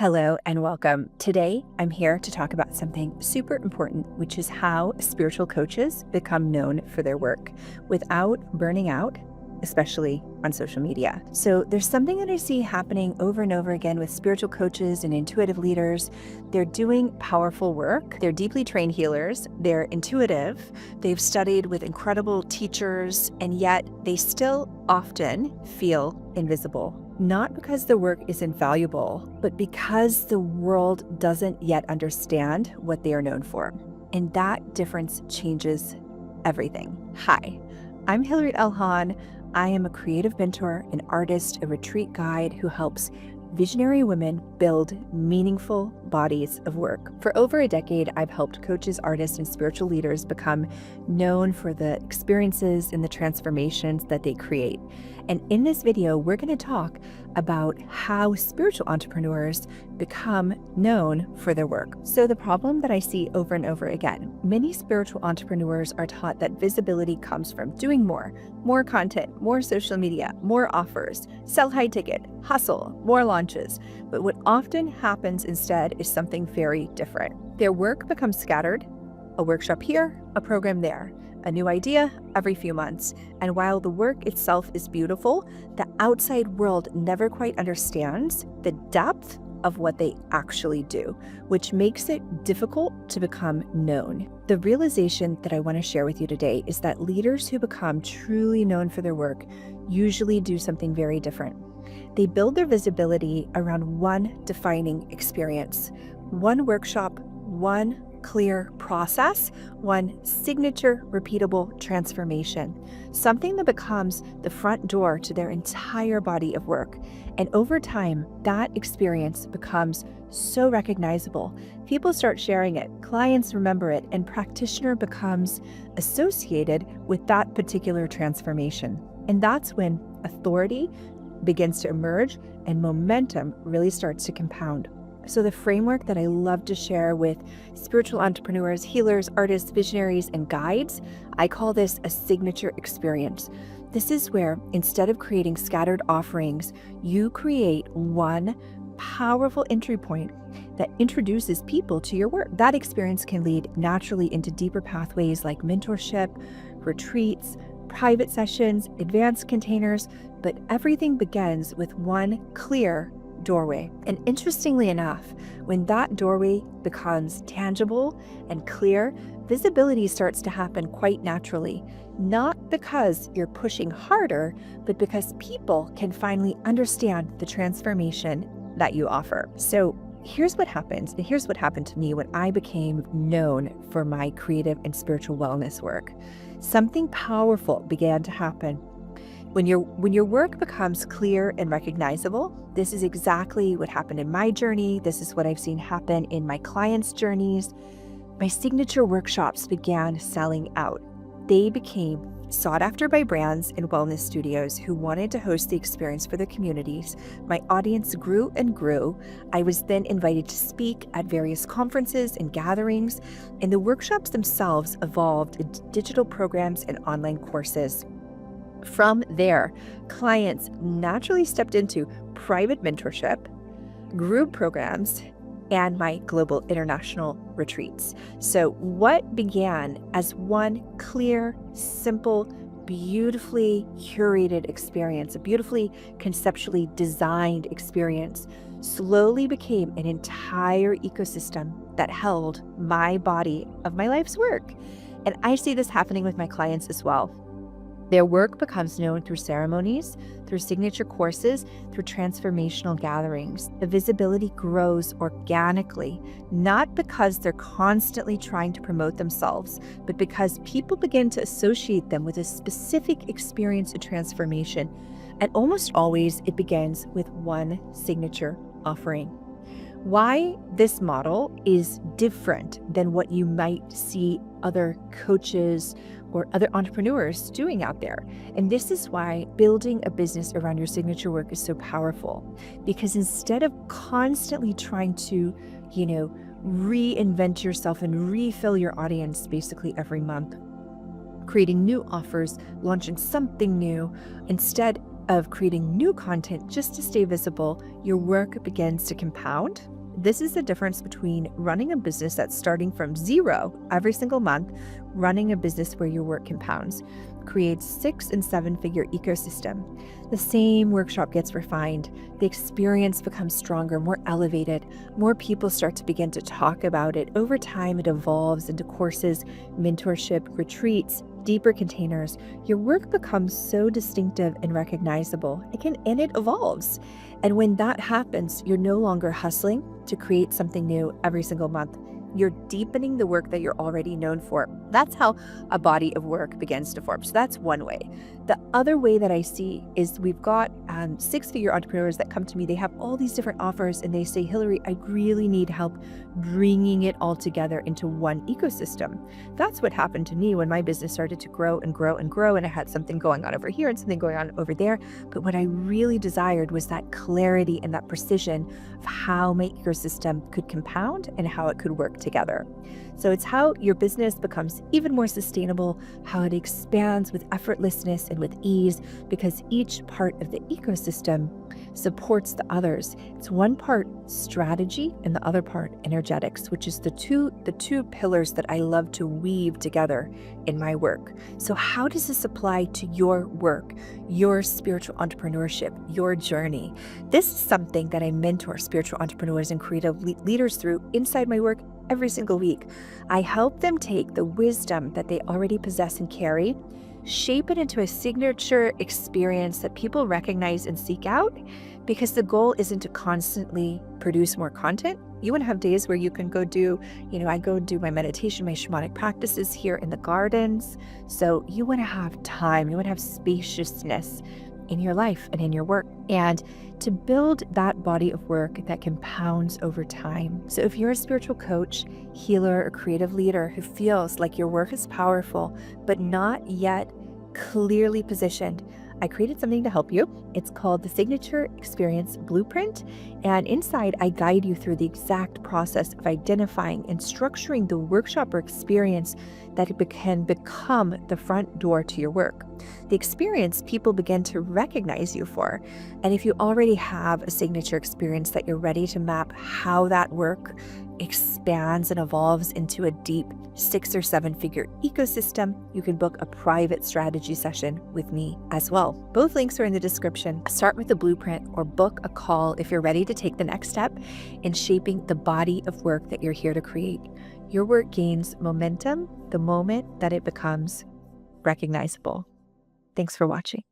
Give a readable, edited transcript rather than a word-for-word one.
Hello and welcome. Today, I'm here to talk about something super important, which is how spiritual coaches become known for their work without burning out, especially on social media. So there's something that I see happening over and over again with spiritual coaches and intuitive leaders. They're doing powerful work. They're deeply trained healers. They're intuitive. They've studied with incredible teachers, and yet they still often feel invisible. Not because the work isn't valuable, but because the world doesn't yet understand what they are known for. And that difference changes everything. Hi, I'm Hilary Hahn. I am a creative mentor, an artist, a retreat guide who helps visionary women build meaningful bodies of work. For over a decade, I've helped coaches, artists, and spiritual leaders become known for the experiences and the transformations that they create. And in this video, we're going to talk about how spiritual entrepreneurs become known for their work. So the problem that I see over and over again, many spiritual entrepreneurs are taught that visibility comes from doing more content, more social media, more offers, sell high ticket, hustle, more launches. But what often happens instead is something very different. Their work becomes scattered, a workshop here, a program there, a new idea every few months. And while the work itself is beautiful, the outside world never quite understands the depth of what they actually do, which makes it difficult to become known. The realization that I want to share with you today is that leaders who become truly known for their work usually do something very different. They build their visibility around one defining experience, one workshop, one clear process, one signature repeatable transformation, something that becomes the front door to their entire body of work. And over time, that experience becomes so recognizable. People start sharing it, clients remember it, and practitioner becomes associated with that particular transformation. And that's when authority begins to emerge and momentum really starts to compound. So the framework that I love to share with spiritual entrepreneurs, healers, artists, visionaries, and guides, I call this a signature experience. This is where, instead of creating scattered offerings, you create one powerful entry point that introduces people to your work. That experience can lead naturally into deeper pathways like mentorship, retreats, private sessions, advanced containers, but everything begins with one clear doorway. And interestingly enough, when that doorway becomes tangible and clear, visibility starts to happen quite naturally, not because you're pushing harder, but because people can finally understand the transformation that you offer. So here's what happens, and here's what happened to me when I became known for my creative and spiritual wellness work. Something powerful began to happen. When your work becomes clear and recognizable, this is exactly what happened in my journey. This is what I've seen happen in my clients' journeys. My signature workshops began selling out. They became sought after by brands and wellness studios who wanted to host the experience for their communities. My audience grew and grew. I was then invited to speak at various conferences and gatherings, and the workshops themselves evolved into digital programs and online courses. From there, clients naturally stepped into private mentorship, group programs, and my global international retreats. So what began as one clear, simple, beautifully curated experience, a beautifully conceptually designed experience, slowly became an entire ecosystem that held my body of my life's work. And I see this happening with my clients as well. Their work becomes known through ceremonies, through signature courses, through transformational gatherings. The visibility grows organically, not because they're constantly trying to promote themselves, but because people begin to associate them with a specific experience of transformation. And almost always, it begins with one signature offering. Why this model is different than what you might see other coaches or other entrepreneurs doing out there. And this is why building a business around your signature work is so powerful, because instead of constantly trying to, reinvent yourself and refill your audience basically every month, creating new offers, launching something new, instead of creating new content just to stay visible, your work begins to compound. This is the difference between running a business that's starting from zero every single month, running a business where your work compounds, creates 6 and 7-figure ecosystem. The same workshop gets refined. The experience becomes stronger, more elevated. More people start to begin to talk about it. Over time, it evolves into courses, mentorship, retreats, deeper containers. Your work becomes so distinctive and recognizable. And it evolves. And when that happens, you're no longer hustling to create something new every single month. You're deepening the work that you're already known for. That's how a body of work begins to form. So that's one way. The other way that I see is we've got 6-figure entrepreneurs that come to me. They have all these different offers and they say, Hilary, I really need help bringing it all together into one ecosystem. That's what happened to me when my business started to grow and grow and grow. And I had something going on over here and something going on over there. But what I really desired was that clarity and that precision of how my ecosystem could compound and how it could work together. So it's how your business becomes even more sustainable, how it expands with effortlessness and with ease, because each part of the ecosystem supports the others. It's one part strategy and the other part energetics, which is the two pillars that I love to weave together in my work. So how does this apply to your work, your spiritual entrepreneurship, your journey? This is something that I mentor spiritual entrepreneurs and creative leaders through inside my work every single week. I help them take the wisdom that they already possess and carry, shape it into a signature experience that people recognize and seek out, because the goal isn't to constantly produce more content. You want to have days where you can go do, I go do my meditation, my shamanic practices here in the gardens. So you want to have time, you want to have spaciousness in your life and in your work, and to build that body of work that compounds over time. So if you're a spiritual coach, healer, or creative leader who feels like your work is powerful, but not yet clearly positioned, I created something to help you. It's called the Signature Experience Blueprint. And inside, I guide you through the exact process of identifying and structuring the workshop or experience that can become the front door to your work. The experience people begin to recognize you for. And if you already have a signature experience that you're ready to map how that work expands and evolves into a deep 6 or 7-figure ecosystem, you can book a private strategy session with me as well. Both links are in the description. Start with the blueprint or book a call if you're ready to take the next step in shaping the body of work that you're here to create. Your work gains momentum the moment that it becomes recognizable. Thanks for watching.